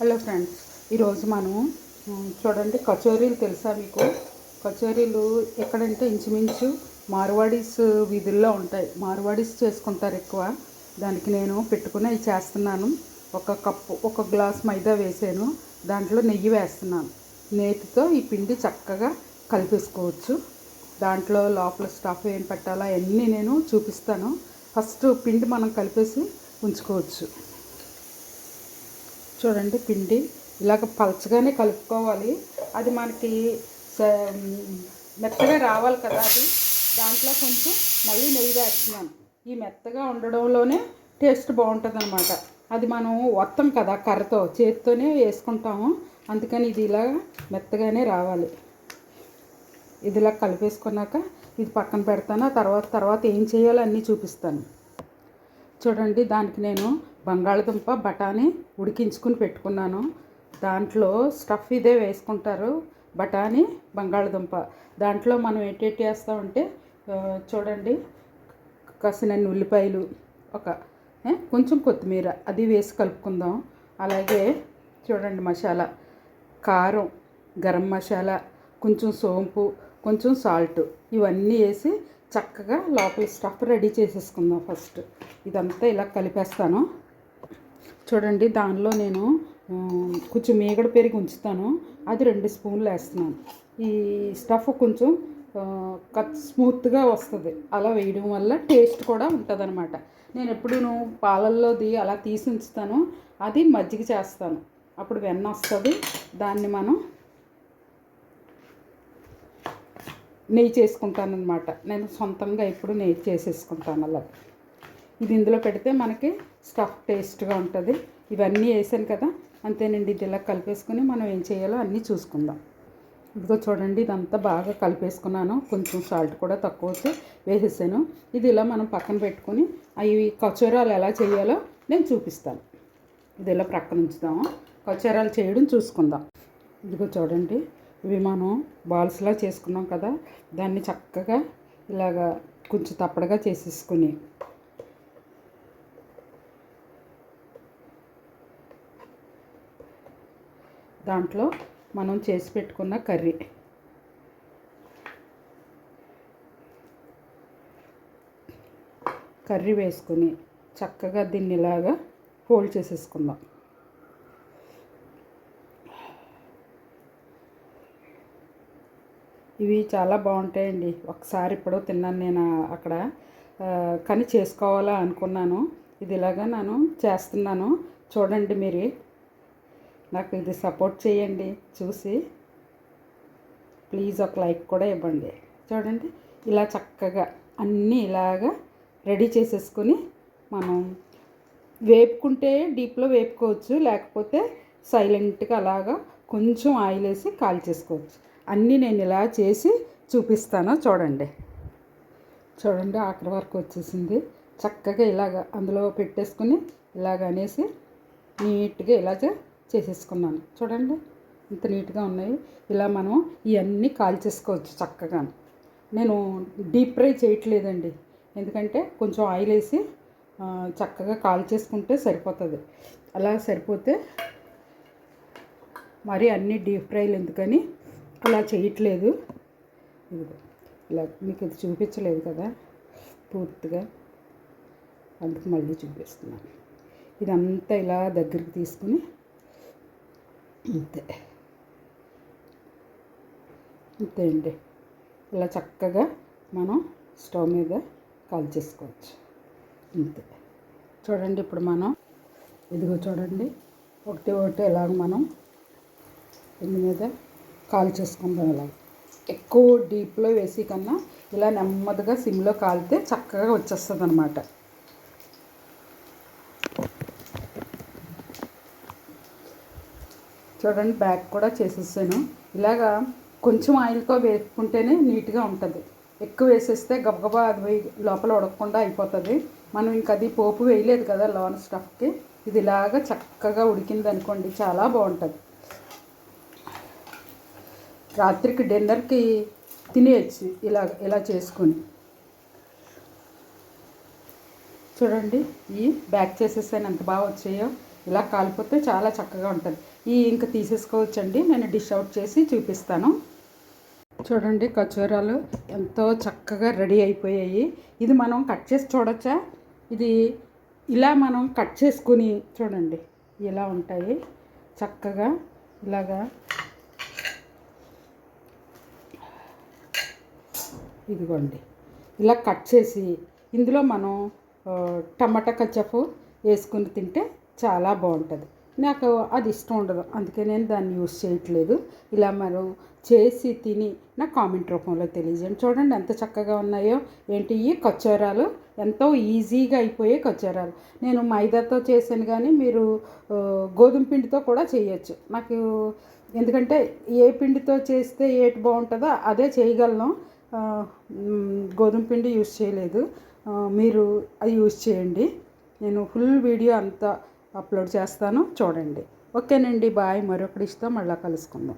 Hello friends, ఈరోజు మనం చూడండి కచోరీలు తెలుసా మీకు? కచోరీలు ఎక్కడంటే ఇంచుమించు మార్వాడీస్ వీధుల్లో ఉంటాయి. మార్వాడీస్ చేసుకుంటారు ఎక్కువ. దానికి నేను పెట్టుకుని అవి చేస్తున్నాను. ఒక గ్లాస్ మైదా వేసాను, దాంట్లో నెయ్యి వేస్తున్నాను. నేతితో ఈ పిండి చక్కగా కలిపేసుకోవచ్చు. దాంట్లో లోపల స్టఫ్ ఏం పెట్టాలో అవన్నీ నేను చూపిస్తాను. ఫస్ట్ పిండి మనం కలిపేసి ఉంచుకోవచ్చు. చూడండి, పిండి ఇలాగ పలచగానే కలుపుకోవాలి. అది మనకి మెత్తగా రావాలి కదా. అది దాంట్లో కొంచెం మళ్ళీ నెయ్యి వేస్తున్నాను. ఈ మెత్తగా ఉండడంలోనే టేస్ట్ బాగుంటుంది అన్నమాట. అది మనం వత్తం కదా, కర్రతో చేతితోనే వేసుకుంటాము. అందుకని ఇది ఇలా మెత్తగానే రావాలి. ఇది ఇలా కలిపేసుకున్నాక ఇది పక్కన పెడతాను. తర్వాత ఏం చేయాలో అన్నీ చూపిస్తాను. చూడండి, దానికి నేను బంగాళదుంప బఠానీ ఉడికించుకుని పెట్టుకున్నాను. దాంట్లో స్టఫ్ ఇదే వేసుకుంటారు, బఠానీ బంగాళదుంప. దాంట్లో మనం ఏంటేంటి వేస్తామంటే చూడండి, కసినన్ని ఉల్లిపాయలు, కొంచెం కొత్తిమీర అది వేసి కలుపుకుందాం. అలాగే చూడండి, మసాలా కారం, గరం మసాలా, కొంచెం సోంపు, కొంచెం సాల్ట్, ఇవన్నీ వేసి చక్కగా లోపల స్టఫ్ రెడీ చేసేసుకుందాం. ఫస్ట్ ఇదంతా ఇలా కలిపేస్తాను. చూడండి, దానిలో నేను కొంచెం మీగడ పెరిగి ఉంచుతాను, అది 2 స్పూన్లు వేస్తున్నాను. ఈ స్టఫ్ కొంచెం స్మూత్గా వస్తుంది. అలా వేయడం వల్ల టేస్ట్ కూడా ఉంటుంది అనమాట. నేను ఎప్పుడు పాలల్లోది అలా తీసి ఉంచుతాను. అది మజ్జిగ చేస్తాను, అప్పుడు వెన్న వస్తుంది. దాన్ని మనం నెయ్యి చేసుకుంటాను అనమాట. నేను సొంతంగా ఎప్పుడు నెయ్యి చేసేసుకుంటాను అలా. ఇది ఇందులో పెడితే మనకి స్టఫ్ టేస్ట్గా ఉంటుంది. ఇవన్నీ వేసాను కదా, అంతేనండి. ఇది ఇలా కలిపేసుకుని మనం ఏం చేయాలో అన్నీ చూసుకుందాం. ఇదిగో చూడండి, ఇదంతా బాగా కలిపేసుకున్నాను. కొంచెం సాల్ట్ కూడా తక్కువ వేసేసాను. ఇది ఇలా మనం పక్కన పెట్టుకుని అవి కచోరాలు ఎలా చేయాలో నేను చూపిస్తాను. ఇది ఇలా ప్రక్కన ఉంచుదాము, కచోరాలు చేయడం చూసుకుందాం. ఇదిగో చూడండి, ఇవి మనం బాల్స్లా చేసుకున్నాం కదా, దాన్ని చక్కగా ఇలాగా కొంచెం తప్పడగా చేసేసుకుని దాంట్లో మనం చేసి పెట్టుకున్న కర్రీ వేసుకుని చక్కగా దీన్ని ఇలాగా ఫోల్డ్ చేసేసుకుందాం. ఇవి చాలా బాగుంటాయండి. ఒకసారి ఎప్పుడో తిన్నాను నేను అక్కడ, కానీ చేసుకోవాలా అనుకున్నాను. ఇది ఇలాగా నేను చేస్తున్నాను. చూడండి, మీరు నాకు ఇది సపోర్ట్ చేయండి. చూసి ప్లీజ్ ఒక లైక్ కూడా ఇవ్వండి. చూడండి, ఇలా చక్కగా అన్నీ ఇలాగా రెడీ చేసేసుకొని మనం వేపుకుంటే డీప్లో వేపుకోవచ్చు, లేకపోతే సైలెంట్గా అలాగా కొంచెం ఆయిల్ వేసి కాల్చేసుకోవచ్చు. అన్నీ నేను ఇలా చేసి చూపిస్తాను. చూడండి, ఆఖరి వరకు వచ్చేసింది. చక్కగా ఇలాగ అందులో పెట్టేసుకుని ఇలాగ అనేసి నీట్గా ఇలా చేసేసుకున్నాను. చూడండి, ఇంత నీట్గా ఉన్నాయి. ఇలా మనం ఇవన్నీ కాల్చేసుకోవచ్చు చక్కగా. నేను డీప్ ఫ్రై చేయట్లేదండి, ఎందుకంటే కొంచెం ఆయిల్ వేసి చక్కగా కాల్చేసుకుంటే సరిపోతుంది. అలా సరిపోతే మరి అన్నీ డీప్ ఫ్రైలు ఎందుకని అలా చేయట్లేదు. ఇలా మీకు ఇది చూపించలేదు కదా పూర్తిగా, అందుకు మళ్ళీ చూపిస్తున్నాను. ఇదంతా ఇలా దగ్గరికి తీసుకుని అంతే అండి, ఇలా చక్కగా మనం స్టవ్ మీద కాల్చేసుకోవచ్చు. అంతే. చూడండి, ఇప్పుడు మనం ఇదిగో చూడండి, ఒకటి ఇలాగ మనం దీని మీద కాల్చేసుకుందాం. ఇలా ఎక్కువ డీప్లో వేసి కన్నా ఇలా నెమ్మదిగా సిమ్లో కాలితే చక్కగా వచ్చేస్తుంది అన్నమాట. చూడండి, బ్యాక్ కూడా చేసేసాను. ఇలాగా కొంచెం ఆయిల్తో వేసుకుంటేనే నీట్గా ఉంటుంది. ఎక్కువ వేసేస్తే గబగబా అది లోపల ఉడకకుండా అయిపోతుంది. మనం ఇంక అది పోపు వేయలేదు కదా లోన స్టఫ్కి. ఇది ఇలాగా చక్కగా ఉడికింది అనుకోండి, చాలా బాగుంటుంది. రాత్రికి డిన్నర్కి తినేయచ్చు ఇలా చేసుకొని. చూడండి, ఈ బ్యాక్ చేసేసాను ఎంత బాగా వచ్చాయో. ఇలా కాలిపోతే చాలా చక్కగా ఉంటుంది. ఈ ఇంకా తీసేసుకోవచ్చండి. నేను డిష్ అవుట్ చేసి చూపిస్తాను. చూడండి కచోరాలు ఎంతో చక్కగా రెడీ అయిపోయాయి. ఇది మనం కట్ చేసి చూడొచ్చా? ఇది ఇలా మనం కట్ చేసుకుని చూడండి ఇలా ఉంటాయి చక్కగా. ఇలాగా ఇదిగోండి ఇలా కట్ చేసి ఇందులో మనం టమాటా కచప్ వేసుకుని తింటే చాలా బాగుంటుంది. నాకు అది ఇష్టం ఉండదు, అందుకే నేను దాన్ని యూస్ చేయట్లేదు. ఇలా మనం చేసి తిని నా కామెంట్ రూపంలో తెలియజేయండి. చూడండి ఎంత చక్కగా ఉన్నాయో. ఏంటి ఈ కచోరాలు ఎంతో ఈజీగా అయిపోయే కచోరాలు. నేను మైదాతో చేశాను, కానీ మీరు గోధుమ పిండితో కూడా చేయొచ్చు. నాకు ఎందుకంటే ఏ పిండితో చేస్తే ఏటి బాగుంటుందో అదే చేయగలను. గోధుమ పిండి యూస్ చేయలేదు, మీరు అది యూస్ చేయండి. నేను ఫుల్ వీడియో అంతా అప్లోడ్ చేస్తాను, చూడండి. ఓకేనండి, బాయ్. మరొక డిష్తో మళ్ళీ కలుసుకుందాం.